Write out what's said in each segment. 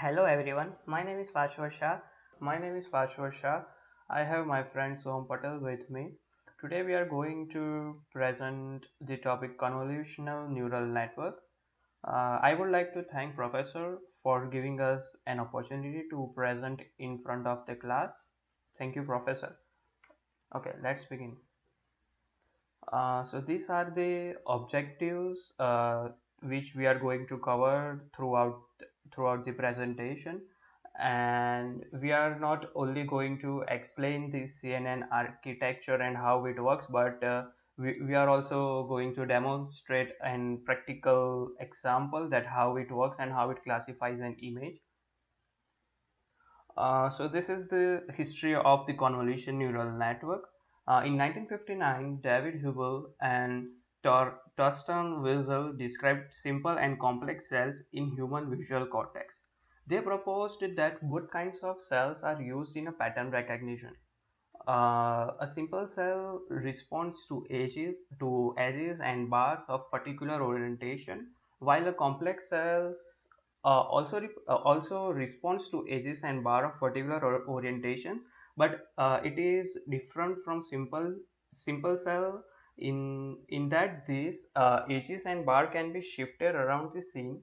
Hello everyone, My name is Pashwar Shah. I have my friend Soham Patel with me. Today we are going to present the topic convolutional neural network. I would like to thank Professor for giving us an opportunity to present in front of the class. Thank you, Professor. Okay, let's begin. So these are the objectives which we are going to cover throughout the presentation, and we are not only going to explain the CNN architecture and how it works, but we are also going to demonstrate an practical example that how it works and how it classifies an image. So this is the history of the convolution neural network. In 1959, David Hubel and Torsten Wiesel described simple and complex cells in human visual cortex. They proposed that both kinds of cells are used in a pattern recognition. A simple cell responds to edges and bars of particular orientation, while a complex cell also responds to edges and bar of particular orientations, but it is different from simple cell in that these edges and bar can be shifted around the scene,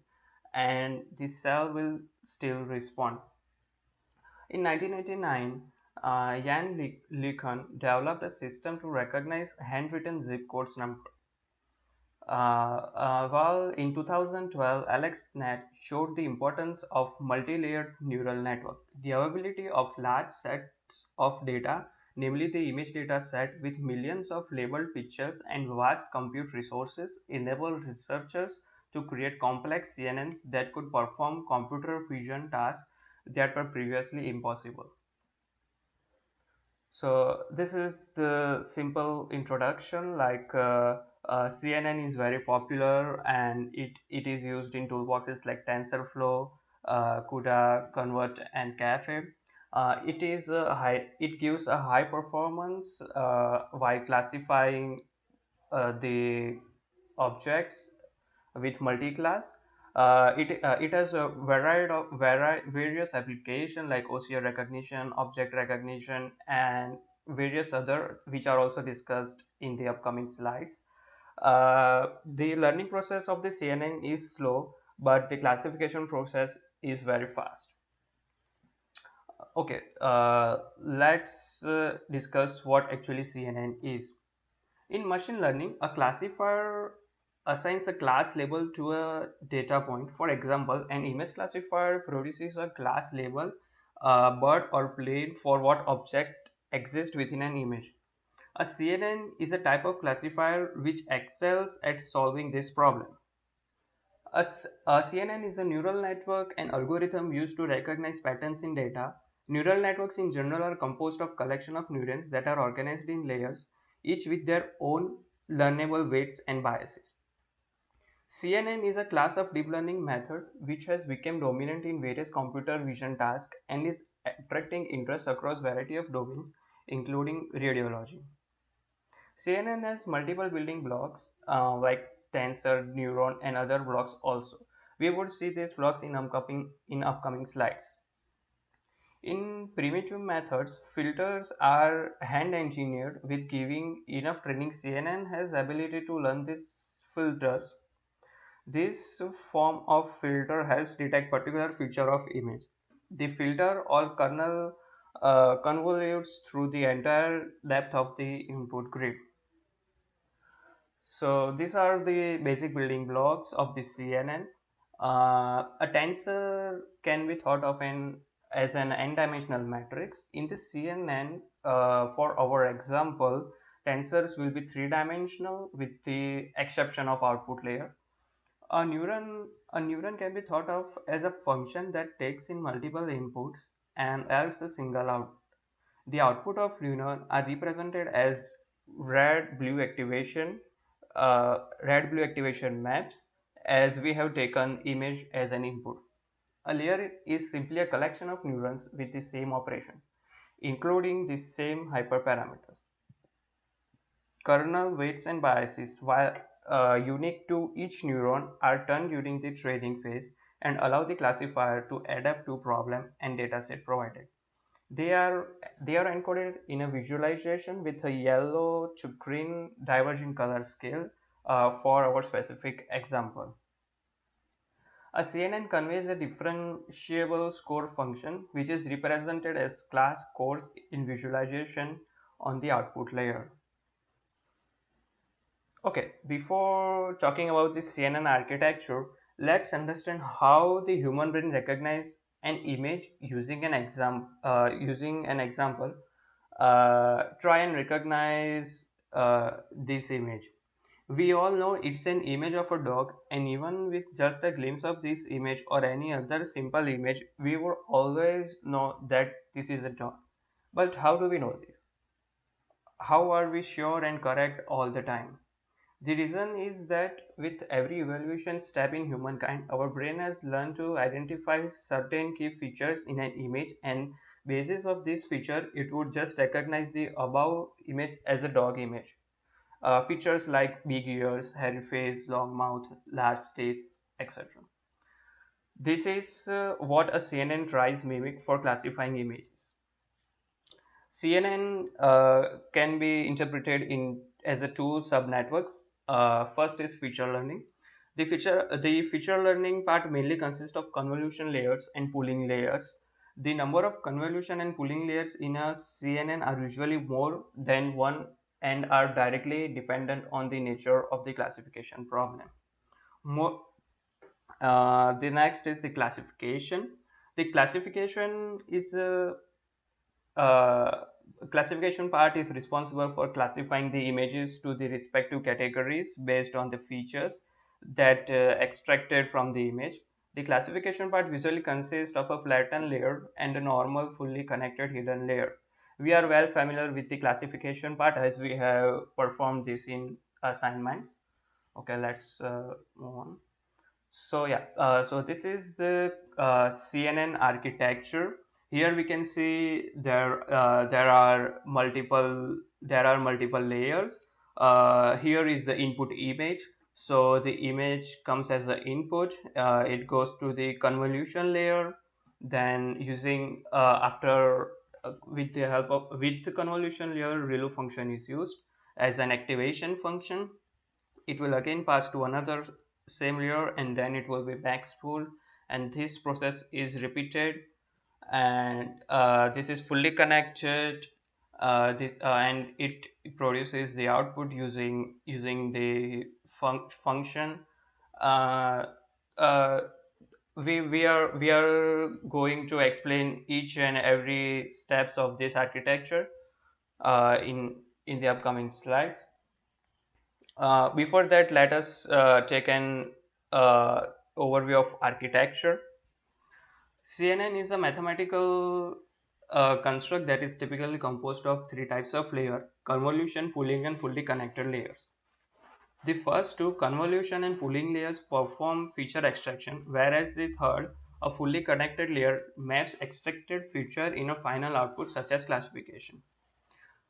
and the cell will still respond. In 1989, Jan LeCun developed a system to recognize handwritten zip codes number. While in 2012, AlexNet showed the importance of multi-layered neural network. The availability of large sets of data, namely the image data set with millions of labeled pictures and vast compute resources, enabled researchers to create complex CNNs that could perform computer vision tasks that were previously impossible. So this is the simple introduction. CNN is very popular, and it is used in toolboxes like TensorFlow, CUDA, Convert, and Caffe. It gives a high performance while classifying the objects with multi-class. It has a various application like OCR recognition, object recognition, and various other which are also discussed in the upcoming slides. The learning process of the CNN is slow, but the classification process is very fast. Okay, let's discuss what actually CNN is. In machine learning, a classifier assigns a class label to a data point. For example, an image classifier produces a class label, bird or plane, for what object exists within an image. A CNN is a type of classifier which excels at solving this problem. A CNN is a neural network, an algorithm used to recognize patterns in data. Neural networks in general are composed of collection of neurons that are organized in layers, each with their own learnable weights and biases. CNN is a class of deep learning method which has become dominant in various computer vision tasks and is attracting interest across variety of domains, including radiology. CNN has multiple building blocks like tensor, neuron, and other blocks also. We would see these blocks in upcoming slides. In primitive methods, filters are hand engineered. With giving enough training, CNN has ability to learn these filters. This form of filter helps detect particular feature of image. The filter or kernel convolutes through the entire depth of the input grid. So these are the basic building blocks of the CNN. A tensor can be thought of as an n-dimensional matrix. In the CNN, for our example, tensors will be three-dimensional with the exception of output layer. A neuron can be thought of as a function that takes in multiple inputs and adds a single output. The output of neuron are represented as red-blue activation maps, as we have taken image as an input. A layer is simply a collection of neurons with the same operation, including the same hyperparameters. Kernel weights and biases, while unique to each neuron, are turned during the training phase. and allow the classifier to adapt to problem and dataset provided. They are they are encoded in a visualization with a yellow to green diverging color scale for our specific example. A CNN conveys a differentiable score function which is represented as class scores in visualization on the output layer. Okay, before talking about the CNN architecture, let's understand how the human brain recognize an image using an example. Try and recognize this image. We all know it's an image of a dog, and even with just a glimpse of this image or any other simple image, we would always know that this is a dog. But how do we know this? How are we sure and correct all the time? The reason is that with every evaluation step in humankind, our brain has learned to identify certain key features in an image, and basis of this feature, it would just recognize the above image as a dog image. Features like big ears, hairy face, long mouth, large teeth, etc. This is what a CNN tries mimic for classifying images. CNN can be interpreted in as a two subnetworks. First is feature learning. The feature learning part mainly consists of convolution layers and pooling layers. The number of convolution and pooling layers in a CNN are usually more than one and are directly dependent on the nature of the classification problem. More, the next is the classification. The uh, classification part is responsible for classifying the images to the respective categories based on the features that extracted from the image. The classification part usually consists of a flattened layer and a normal fully connected hidden layer. We are well familiar with the classification part as we have performed this in assignments. Okay, let's move on. So yeah, so this is the CNN architecture. Here we can see there are multiple layers. Here is the input image. So the image comes as an input. It goes to the convolution layer. Then using after with the help of with the convolution layer, ReLU function is used as an activation function. It will again pass to another same layer and then it will be back spooled, and this process is repeated, and this is fully connected, and it produces the output using the function. uh, uh, we are going to explain each and every steps of this architecture in the upcoming slides. Before that, let us take an uh, overview of architecture. CNN is a mathematical construct that is typically composed of three types of layer: convolution, pooling, and fully connected layers. The first two, convolution and pooling layers, perform feature extraction, whereas the third, a fully connected layer, maps extracted feature in a final output such as classification.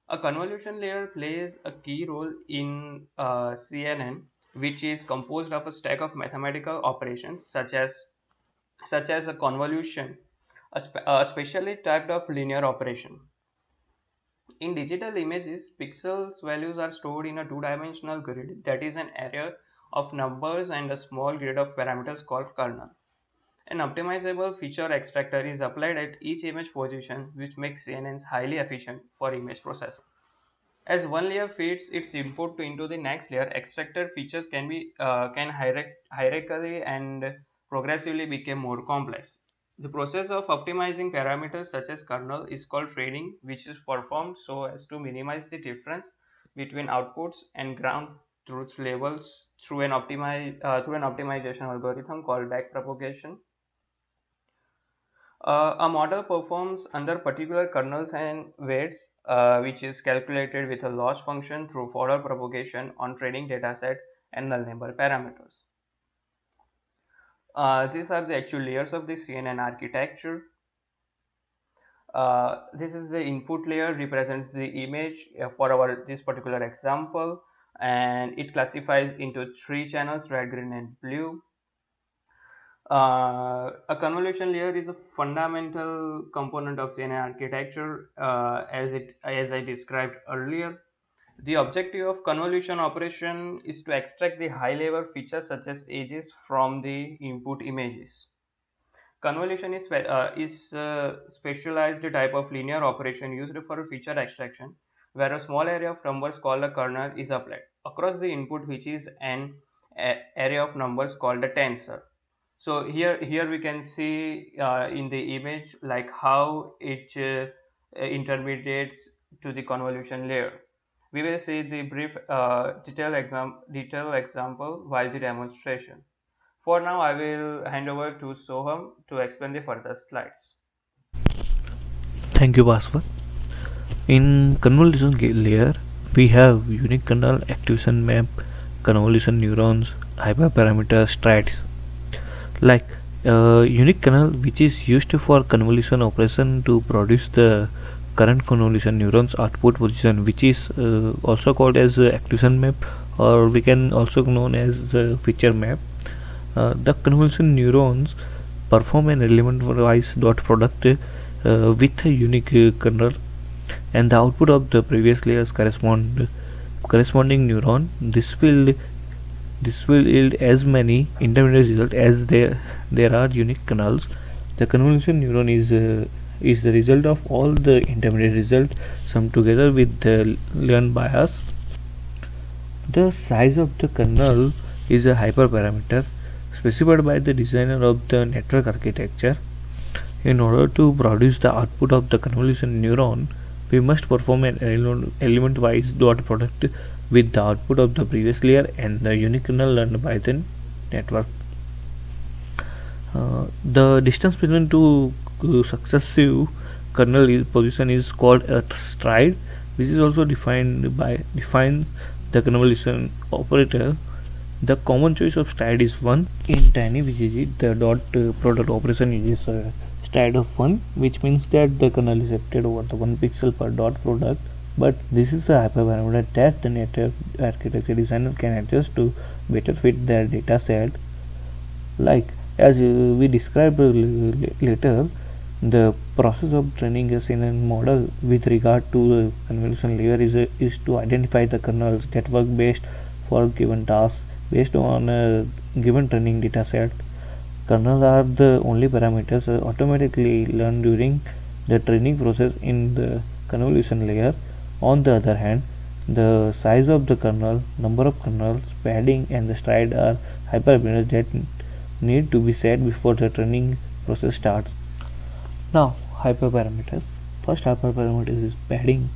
A convolution layer plays a key role in CNN, which is composed of a stack of mathematical operations such as a convolution, a specially typed of linear operation. In digital images, pixels values are stored in a two-dimensional grid that is an array of numbers and a small grid of parameters called kernel. An optimizable feature extractor is applied at each image position, which makes CNNs highly efficient for image processing. As one layer feeds its input into the next layer, extracted features can hierarchically and progressively become more complex. The process of optimizing parameters such as kernel is called training, which is performed so as to minimize the difference between outputs and ground truth labels through an optimization algorithm called backpropagation. A model performs under particular kernels and weights, which is calculated with a loss function through forward propagation on training dataset and null number parameters. These are the actual layers of the CNN architecture. This is the input layer, represents the image for our this particular example, and it classifies into three channels: red, green, and blue. A convolution layer is a fundamental component of CNN architecture, as I described earlier. The objective of convolution operation is to extract the high-level features such as edges from the input images. Convolution is specialized type of linear operation used for feature extraction, where a small area of numbers called a kernel is applied across the input, which is an area of numbers called a tensor. So here we can see in the image like how it intermediates to the convolution layer. We will see the brief detailed example while the demonstration. For now, I will hand over to Soham to explain the further slides. Thank you, Bhaswar. In convolution layer, we have unique kernel, activation map, convolution neurons, hyperparameter strides. Like unique kernel, which is used for convolution operation to produce the current convolution neurons output position, which is also called as activation map, or we can also known as the feature map. The convolution neurons perform an element-wise dot product with a unique kernel, and the output of the previous layers corresponding neuron. This will yield as many intermediate results as there are unique kernels. The convolution neuron is the result of all the intermediate results summed together with the learned bias. The size of the kernel is a hyperparameter specified by the designer of the network architecture. In order to produce the output of the convolution neuron, we must perform an element-wise dot product with the output of the previous layer and the unique kernel learned by the network. The distance between two successive kernel position is called a stride, which is also defines the convolution operator. The common choice of stride is 1. In TinyVGG, the dot product operation uses a stride of 1, which means that the kernel is acted over the 1 pixel per dot product. But this is a hyperparameter that the network architecture designer can adjust to better fit their data set. Like as we described later, the process of training a CNN model with regard to the convolution layer is to identify the kernels that work best for given tasks based on a given training data set. Kernels are the only parameters automatically learned during the training process in the convolution layer. On the other hand, the size of the kernel, number of kernels, padding, and the stride are hyperparameters that need to be set before the training process starts. Now, hyperparameters. First hyperparameter is padding.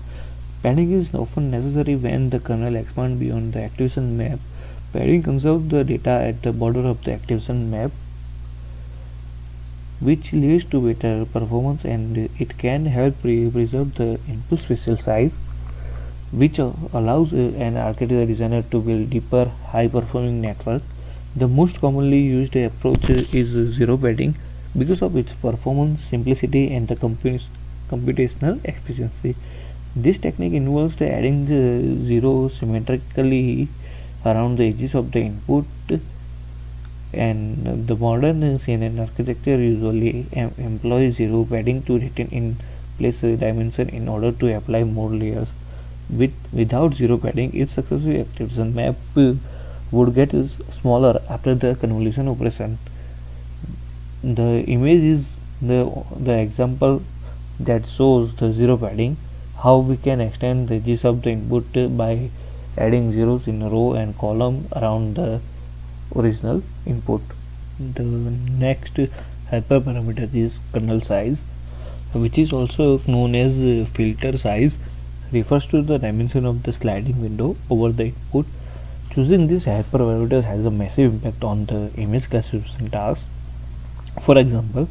Padding is often necessary when the kernel expands beyond the activation map. Padding conserves the data at the border of the activation map, which leads to better performance, and it can help preserve the input spatial size, which allows an architecture designer to build deeper, high-performing network. The most commonly used approach is zero padding because of its performance, simplicity, and the computational efficiency. This technique involves adding the zero symmetrically around the edges of the input, and the modern CNN architecture usually employs zero padding to retain in place dimension in order to apply more layers. Without zero padding, each successive activation map would get smaller after the convolution operation. The image is the example that shows the zero padding, how we can extend the edges of the input by adding zeros in a row and column around the original input. The next hyperparameter is kernel size, which is also known as filter size, refers to the dimension of the sliding window over the input. Choosing this hyperparameter has a massive impact on the image classification task. For example,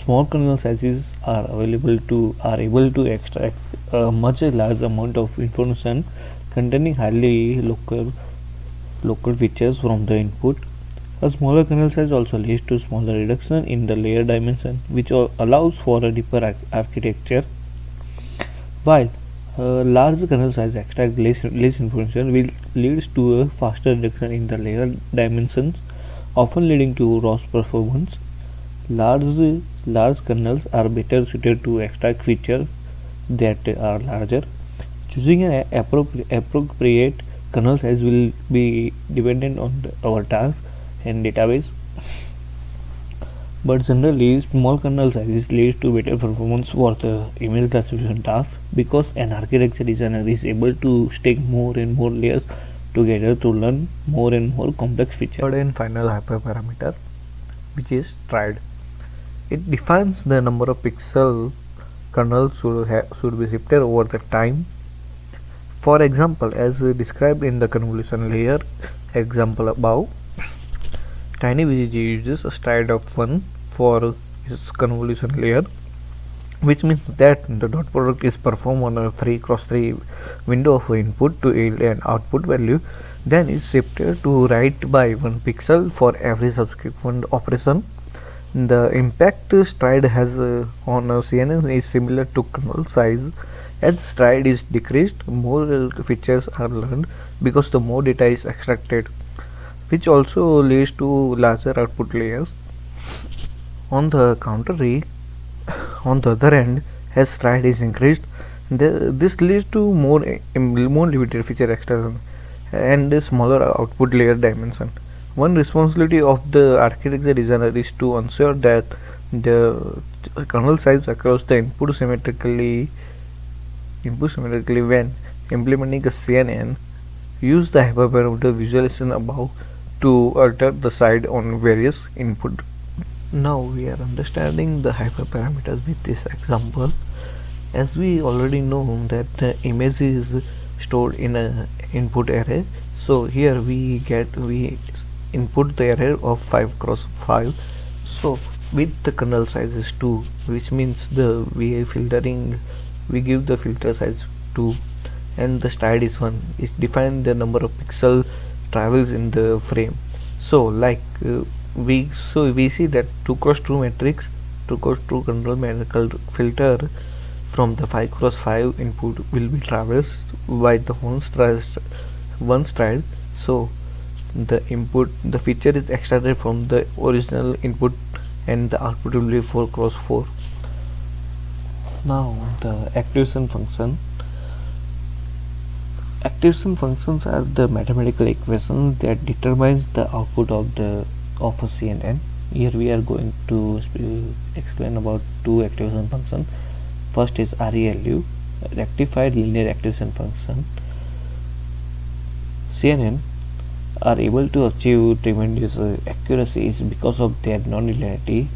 small kernel sizes are able to extract a much large amount of information containing highly local features from the input. A smaller kernel size also leads to smaller reduction in the layer dimension, which allows for a deeper architecture. While a large kernel size extract less information, which leads to a faster reduction in the layer dimensions, often leading to worse performance. Large kernels are better suited to extract features that are larger. Choosing an appropriate kernel size will be dependent on our task and database, but generally small kernel sizes lead to better performance for the image classification task because an architecture designer is able to stack more and more layers together to learn more and more complex features. Third and final hyperparameter, which is stride. It defines the number of pixels kernel should be shifted over the time. For example, as described in the convolution layer example above, TinyBGG uses a stride of 1 for its convolution layer, which means that the dot product is performed on a 3x3 window of input to yield an output value, then is shifted to right by 1 pixel for every subsequent operation. The impact stride has on a CNN is similar to kernel size. As stride is decreased, more features are learned because the more data is extracted, which also leads to larger output layers. On the other hand, as stride is increased, this leads to more limited feature extraction and a smaller output layer dimension. One responsibility of the architecture designer is to ensure that the kernel size across the input symmetrically when implementing a CNN. Use the hyperparameter visualization above to alter the size on various input. Now we are understanding the hyperparameters with this example. As we already know that the image is stored in a input array, so here we input the array of 5x5. So with the kernel size is 2, which means we give the filter size 2, and the stride is 1. It defines the number of pixel travels in the frame. So like we see that 2x2 matrix, 2x2 control filter from the 5x5 input will be traversed by the one stride. So the feature is extracted from the original input and the output will be 4x4. Now the activation function. Activation functions are the mathematical equations that determines the output of a CNN. Here we are going to explain about two activation functions. First is ReLU, rectified linear activation function. CNN are able to achieve tremendous accuracies because of their nonlinearity,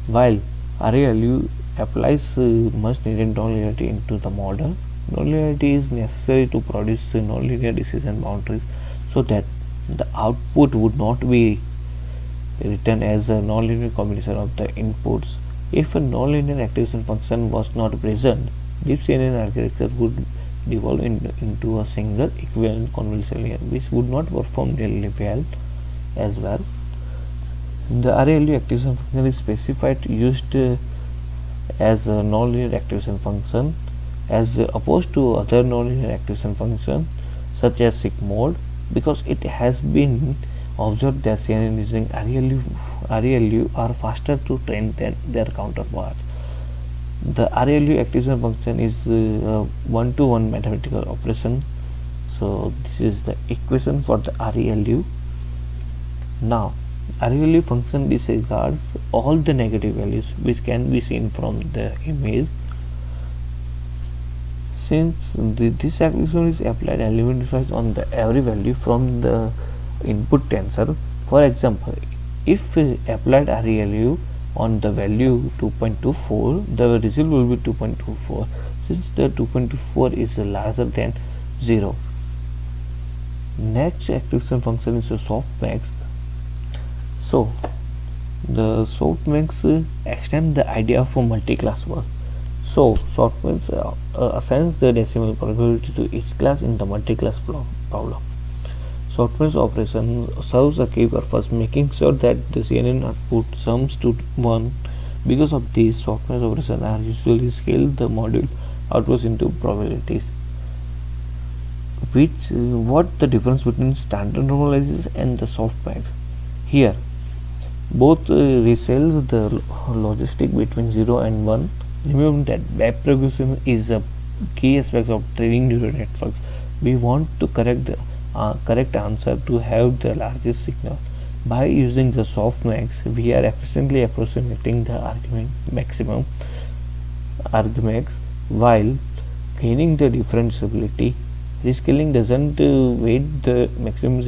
while ReLU applies much needed nonlinearity into the model. Nonlinearity is necessary to produce nonlinear decision boundaries so that the output would not be written as a nonlinear combination of the inputs. If a nonlinear activation function was not present, deep CNN architecture would devolve into a single equivalent convolution layer, which would not perform really well as well. The ReLU activation function is specified used as a nonlinear activation function as opposed to other nonlinear activation functions such as sigmod, because it has been observed that CNN using ReLU are faster to train than their counterparts. The ReLU activation function is a one-to-one mathematical operation. So this is the equation for the ReLU. Now ReLU function disregards all the negative values which can be seen from the image. Since this activation is applied and limits on the every value from the input tensor. For example, if we applied ReLU on the value 2.24, the result will be 2.24, since the 2.24 is larger than 0. Next activation function is a softmax. So the softmax extends the idea of a multi-class work. So softmax assigns the decimal probability to each class in the multi-class problem. Softmax operation serves a key purpose, making sure that the CNN output sums to 1. Because of this, softmax operations are usually scaled the module outputs into probabilities. What the difference between standard normalization and the softmax? Here, Both resells the logistic between 0 and 1. Remember that web progression is a key aspect of training neural networks. We want to correct answer to have the largest signal. By using the softmax, we are efficiently approximating the argument maximum argmax while gaining the differentiability. Rescaling doesn't weight the maximum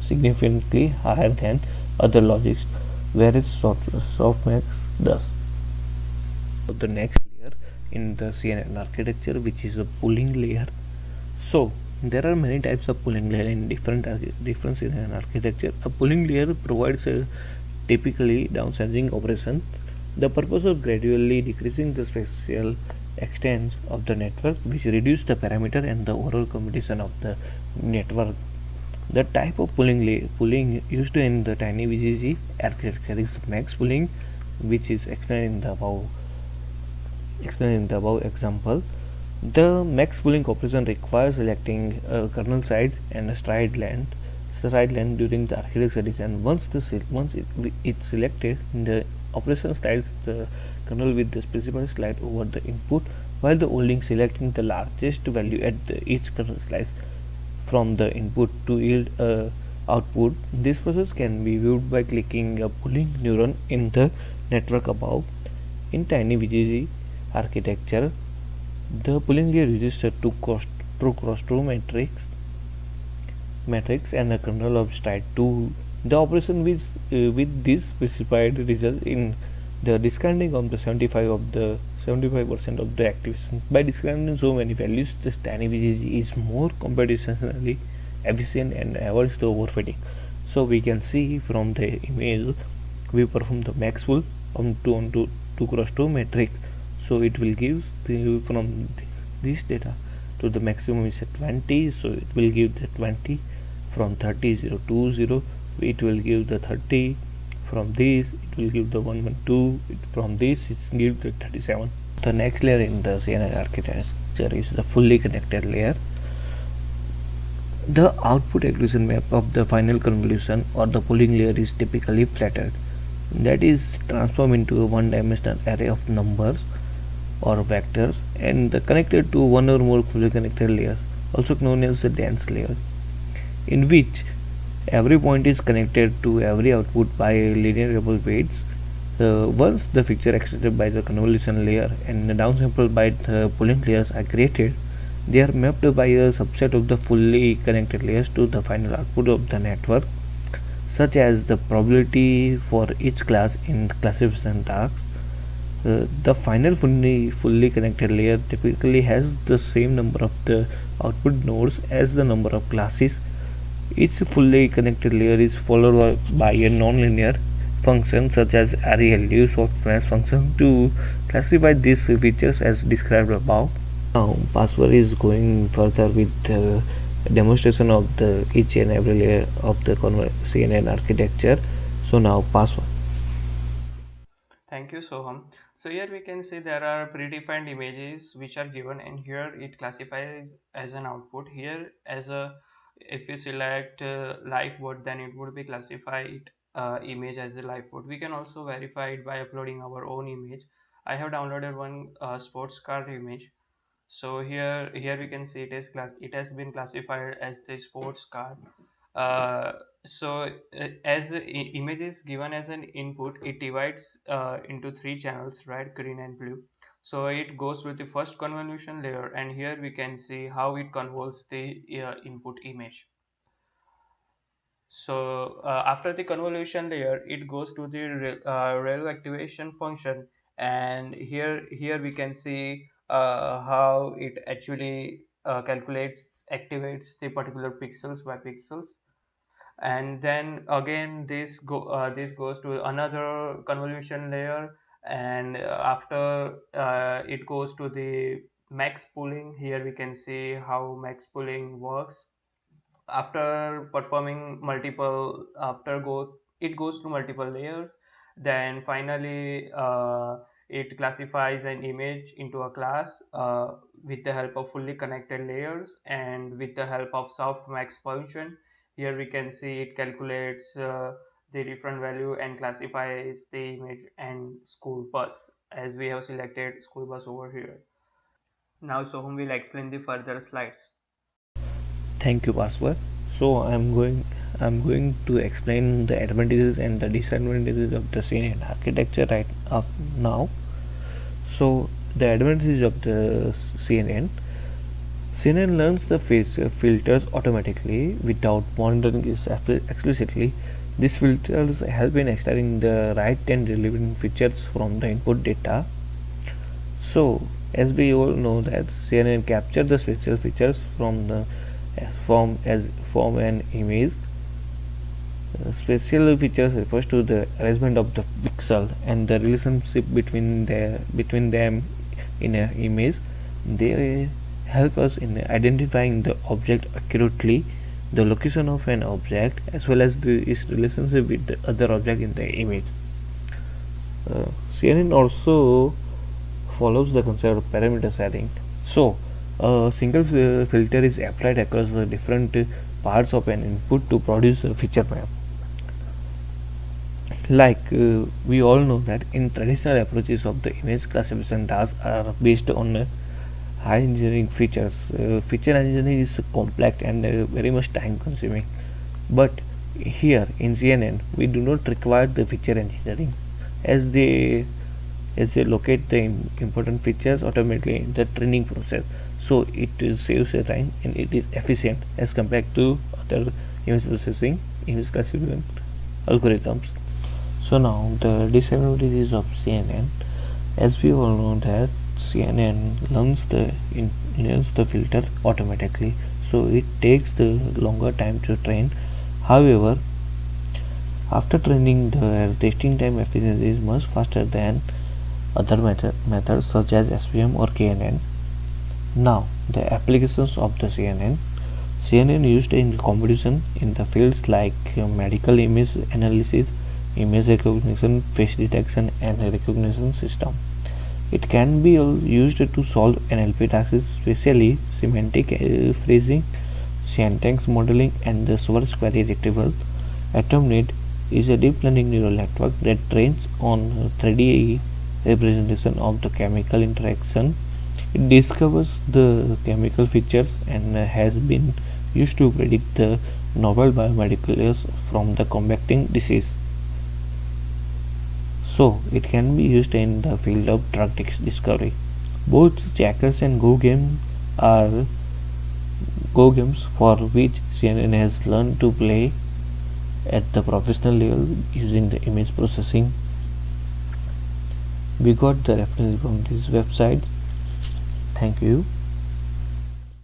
significantly higher than other logics, whereas softmax does. The next layer in the CNN architecture, which is a pooling layer. So there are many types of pooling layer in different CNN architecture. A pooling layer provides a typically downsizing operation. The purpose of gradually decreasing the spatial extents of the network, which reduce the parameter and the overall computation of the network. The type of pooling used in the TinyVGG architecture is max pooling, which is explained in the above example. The max pooling operation requires selecting a kernel size and a stride length during the architecture design. Once it's selected, the operation styles the kernel with the specified slide over the input, while the holding selecting the largest value at each kernel slice from the input to yield a output. This process can be viewed by clicking a pooling neuron in the network above. In TinyVGG architecture, the pooling layer uses a true matrix and a kernel of stride 2. The operation with this specified results in the discarding of the 75% of the activation. By discarding so many values, the TinyVGG is more computationally efficient and avoids the overfitting. So we can see from the image, we perform the max pull on 2 cross 2 matrix. So it will give from this data to the maximum is at 20, so it will give the 20. From 30 0 2 0, it will give the 30. From this it will give the 112. From this it gives the 37. The next layer in the CNN architecture is the fully connected layer. The output accretion map of the final convolution or the pooling layer is typically flattered, that is transformed into a one-dimensional array of numbers or vectors and connected to one or more fully connected layers, also known as the dense layer, in which every point is connected to every output by linear weights. Once the picture extracted by the convolution layer and downsampled by the pooling layers are created, they are mapped by a subset of the fully connected layers to the final output of the network, such as the probability for each class in classification tasks. The final fully connected layer typically has the same number of the output nodes as the number of classes. Each fully connected layer is followed by a nonlinear function such as ReLU softmax function to classify these features as described above. Now Paswar is going further with the demonstration of the each and every layer of the CNN architecture. So now Paswar. Thank you, Soham. So here we can see there are predefined images which are given, and here it classifies as an output. Here as a, if we select lifeboat, then it would be classified image as a lifeboat. We can also verify it by uploading our own image. I have downloaded one sports car image. So here we can see it has been classified as the sports car. uh, so as the image is given as an input, it divides into three channels, red, green and blue. So it goes with the first convolution layer, and here we can see how it convolves the input image. So after the convolution layer, it goes to the ReLU activation function, and here we can see how it actually activates the particular pixels by pixels. And then again this goes to another convolution layer, and after it goes to the max pooling. Here we can see how max pooling works. After performing multiple after go it goes to multiple layers. Then finally it classifies an image into a class with the help of fully connected layers and with the help of softmax function. Here we can see it calculates the different value and classifies the image and school bus, as we have selected school bus over here. Now Soham will explain the further slides. Thank you, Bhaskar. So I'm going to explain the advantages and the disadvantages of the CNN architecture right up now. So the advantages of the CNN. CNN learns the filters automatically without monitoring it explicitly. These filters help in extracting the right and relevant features from the input data. So, as we all know that CNN capture the spatial features from an image. Spatial features refers to the arrangement of the pixel and the relationship between them in an image. They help us in identifying the object accurately, the location of an object, as well as its relationship with the other object in the image. CNN also follows the concept of parameter setting. So, a single filter is applied across the different parts of an input to produce a feature map. Like we all know that in traditional approaches of the image classification tasks are based on high engineering features. Feature engineering is complex and very much time consuming. But here in CNN, we do not require the feature engineering, as they locate the important features automatically in the training process. So it saves the time and it is efficient as compared to other image processing, image classification algorithms. So now the disadvantages of CNN, as we all know that CNN learns the filter automatically, so it takes the longer time to train. However, after training, the testing time efficiency is much faster than other methods such as SVM or KNN. Now, the applications of the CNN. CNN used in competition in the fields like medical image analysis, image recognition, face detection, and recognition system. It can be used to solve NLP tasks, especially semantic phrasing, syntax modeling, and the source query retrieval. AtomNet is a deep learning neural network that trains on 3D representation of the chemical interaction. It discovers the chemical features and has been used to predict the novel biomolecules from the combating disease. So it can be used in the field of drug discovery. Both Jackals and are Go games for which CNN has learned to play at the professional level using the image processing. We got the reference from these websites. Thank you.